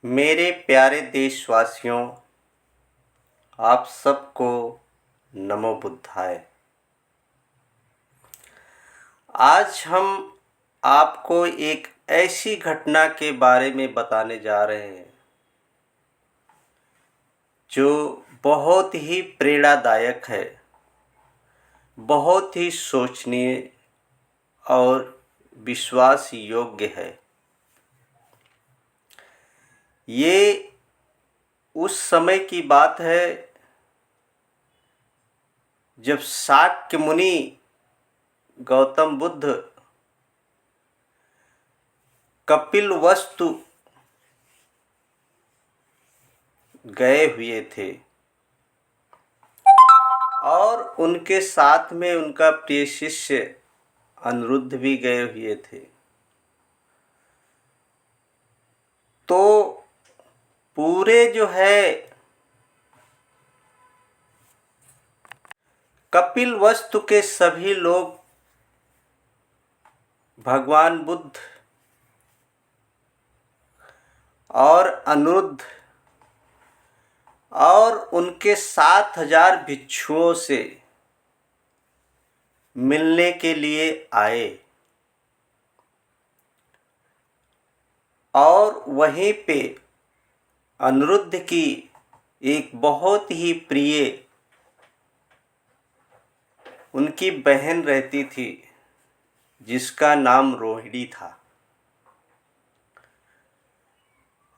मेरे प्यारे देशवासियों, आप सबको नमो बुद्धाय। आज हम आपको एक ऐसी घटना के बारे में बताने जा रहे हैं जो बहुत ही प्रेरणादायक है, बहुत ही सोचनीय और विश्वास योग्य है। ये उस समय की बात है जब शाक्य मुनि गौतम बुद्ध कपिलवस्तु गए हुए थे और उनके साथ में उनका प्रिय शिष्य अनिरुद्ध भी गए हुए थे। तो पूरे जो है कपिलवस्तु के सभी लोग भगवान बुद्ध और अनिरुद्ध और उनके 7,000 भिक्षुओं से मिलने के लिए आए और वहीं पे अनिरुद्ध की एक बहुत ही प्रिय उनकी बहन रहती थी जिसका नाम रोहिणी था।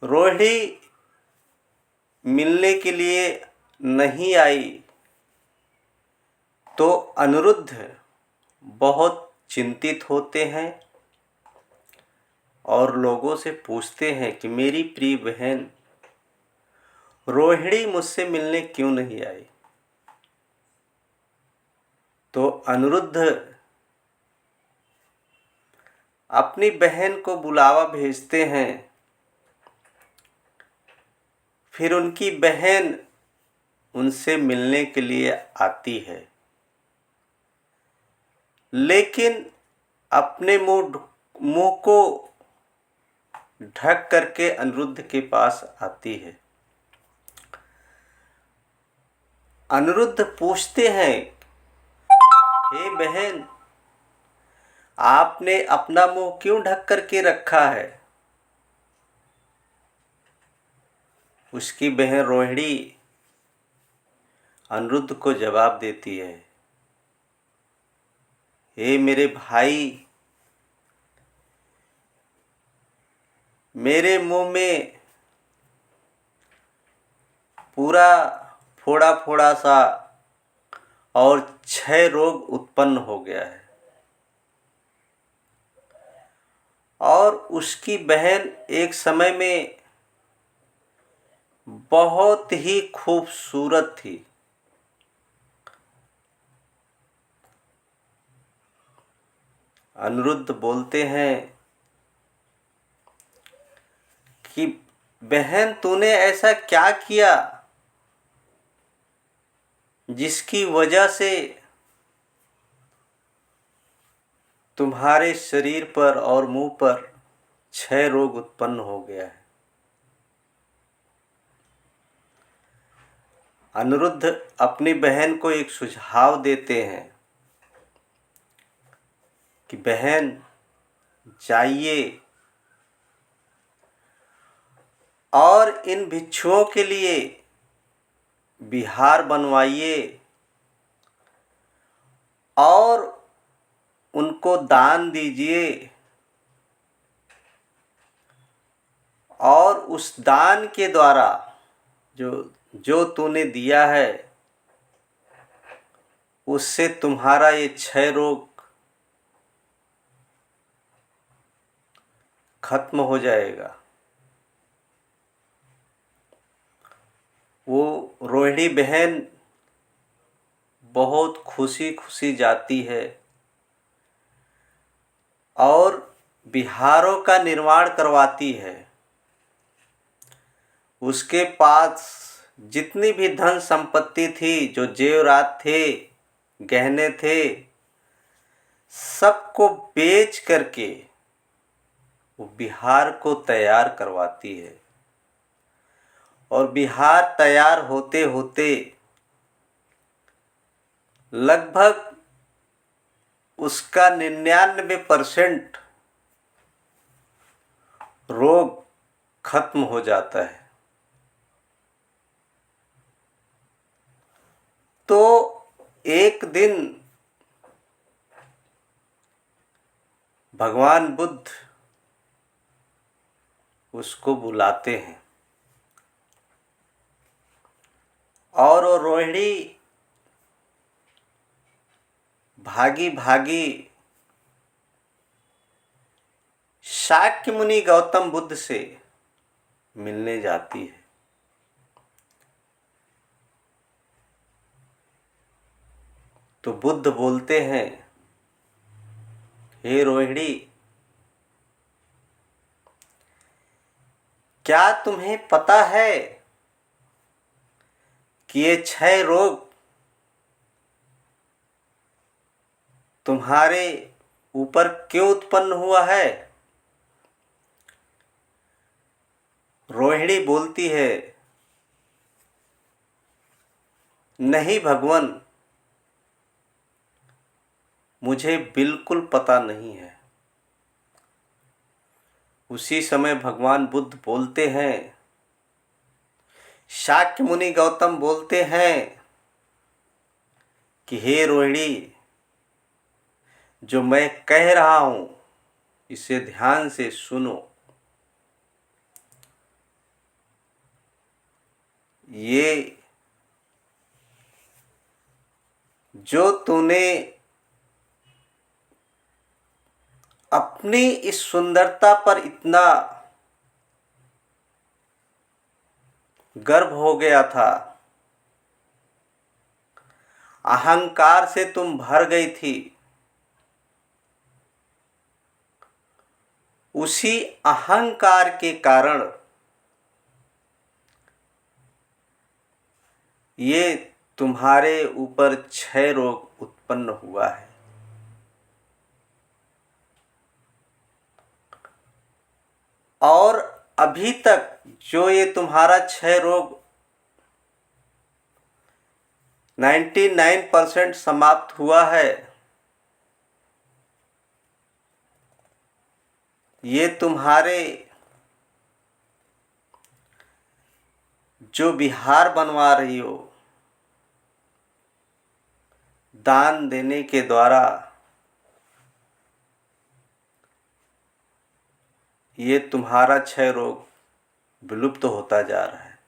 रोहिणी मिलने के लिए नहीं आई तो अनिरुद्ध बहुत चिंतित होते हैं और लोगों से पूछते हैं कि मेरी प्रिय बहन रोहिणी मुझसे मिलने क्यों नहीं आई। तो अनिरुद्ध अपनी बहन को बुलावा भेजते हैं। फिर उनकी बहन उनसे मिलने के लिए आती है, लेकिन अपने मुंह को ढक करके अनिरुद्ध के पास आती है। अनिरुद्ध पूछते हैं, हे बहन, आपने अपना मुंह क्यों ढक करके रखा है। उसकी बहन रोहिणी अनिरुद्ध को जवाब देती है, हे मेरे भाई, मेरे मुंह में पूरा फोड़ा फोड़ा सा और क्षय रोग उत्पन्न हो गया है। और उसकी बहन एक समय में बहुत ही खूबसूरत थी। अनिरुद्ध बोलते हैं कि बहन, तूने ऐसा क्या किया जिसकी वजह से तुम्हारे शरीर पर और मुंह पर क्षय रोग उत्पन्न हो गया है। अनिरुद्ध अपनी बहन को एक सुझाव देते हैं कि बहन, जाइए और इन भिक्षुओं के लिए विहार बनवाइए और उनको दान दीजिए और उस दान के द्वारा जो तूने दिया है उससे तुम्हारा ये क्षय रोग खत्म हो जाएगा। वो रोहिणी बहन बहुत खुशी खुशी जाती है और विहारों का निर्माण करवाती है। उसके पास जितनी भी धन संपत्ति थी, जो जेवरात थे, गहने थे, सबको बेच करके वो विहार को तैयार करवाती है। और विहार तैयार होते होते लगभग उसका 99% रोग खत्म हो जाता है। तो एक दिन भगवान बुद्ध उसको बुलाते हैं और वो रोहिणी भागी भागी शाक्य मुनि गौतम बुद्ध से मिलने जाती है। तो बुद्ध बोलते हैं, हे रोहिणी, क्या तुम्हें पता है कि ये 6 रोग तुम्हारे ऊपर क्यों उत्पन्न हुआ है? रोहिणी बोलती है, नहीं भगवान, मुझे बिल्कुल पता नहीं है। उसी समय भगवान बुद्ध बोलते हैं, शाक्य मुनि गौतम बोलते हैं कि हे रोहिणी, जो मैं कह रहा हूं इसे ध्यान से सुनो। ये जो तूने अपनी इस सुंदरता पर इतना गर्व हो गया था, अहंकार से तुम भर गई थी, उसी अहंकार के कारण ये तुम्हारे ऊपर 6 रोग उत्पन्न हुआ है। और अभी तक जो ये तुम्हारा 6 रोग 99% समाप्त हुआ है, ये तुम्हारे जो विहार बनवा रही हो दान देने के द्वारा, ये तुम्हारा 6 रोग विलुप्त होता जा रहा है।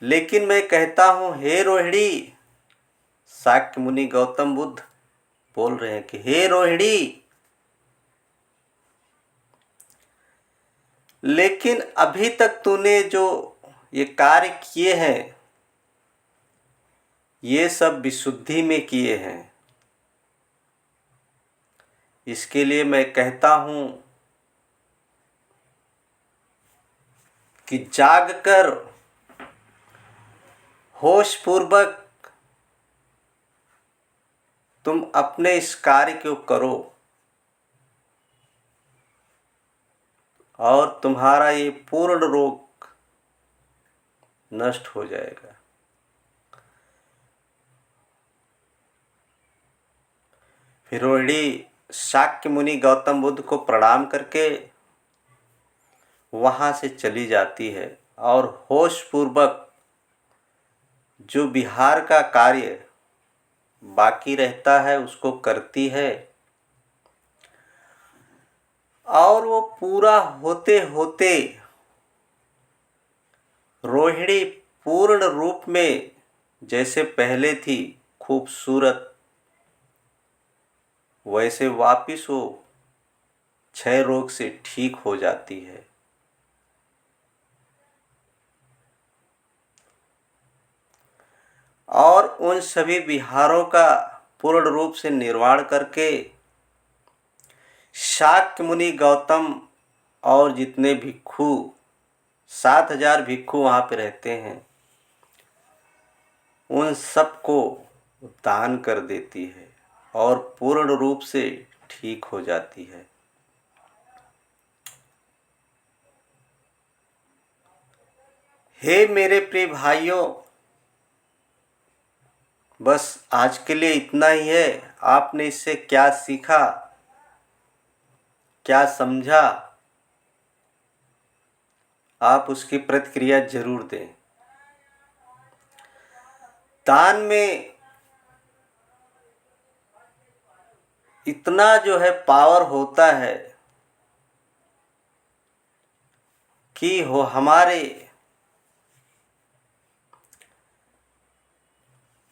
लेकिन मैं कहता हूं, हे रोहिणी, शाक्य मुनि गौतम बुद्ध बोल रहे हैं कि हे रोहिणी, लेकिन अभी तक तूने जो ये कार्य किए हैं, ये सब विशुद्धि में किए हैं। इसके लिए मैं कहता हूं कि जागकर होश पूर्वक तुम अपने इस कार्य को करो और तुम्हारा ये पूर्ण रोग नष्ट हो जाएगा। फिर रोहिणी शाक्य मुनि गौतम बुद्ध को प्रणाम करके वहां से चली जाती है और होश पूर्वक जो विहार का कार्य बाकी रहता है उसको करती है। और वो पूरा होते होते रोहिणी पूर्ण रूप में जैसे पहले थी खूबसूरत, वैसे वापिस वो 6 रोग से ठीक हो जाती है। और उन सभी विहारों का पूर्ण रूप से निर्वाण करके शाक्य मुनि गौतम और जितने भिक्षु 7000 भिक्षु वहाँ पे रहते हैं, उन सबको दान कर देती है और पूर्ण रूप से ठीक हो जाती है। हे मेरे प्रिय भाइयों, बस आज के लिए इतना ही है। आपने इससे क्या सीखा, क्या समझा, आप उसकी प्रतिक्रिया जरूर दें। दान में इतना जो है पावर होता है कि वो हमारे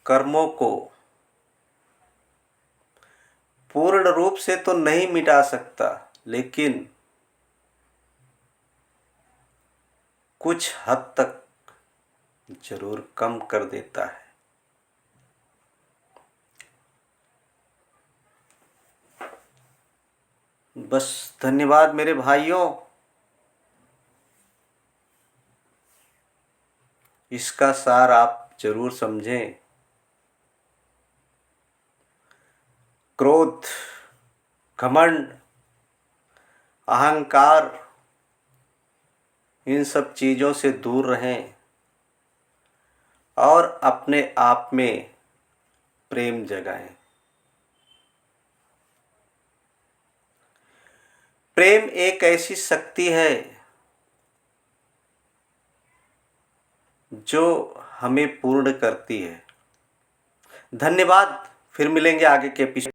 कर्मों को पूर्ण रूप से तो नहीं मिटा सकता, लेकिन कुछ हद तक जरूर कम कर देता है। बस धन्यवाद मेरे भाइयों। इसका सार आप जरूर समझें। क्रोध, घमंड, अहंकार, इन सब चीज़ों से दूर रहें और अपने आप में प्रेम जगाएं। प्रेम एक ऐसी शक्ति है जो हमें पूर्ण करती है। धन्यवाद। फिर मिलेंगे आगे के एपिसोड।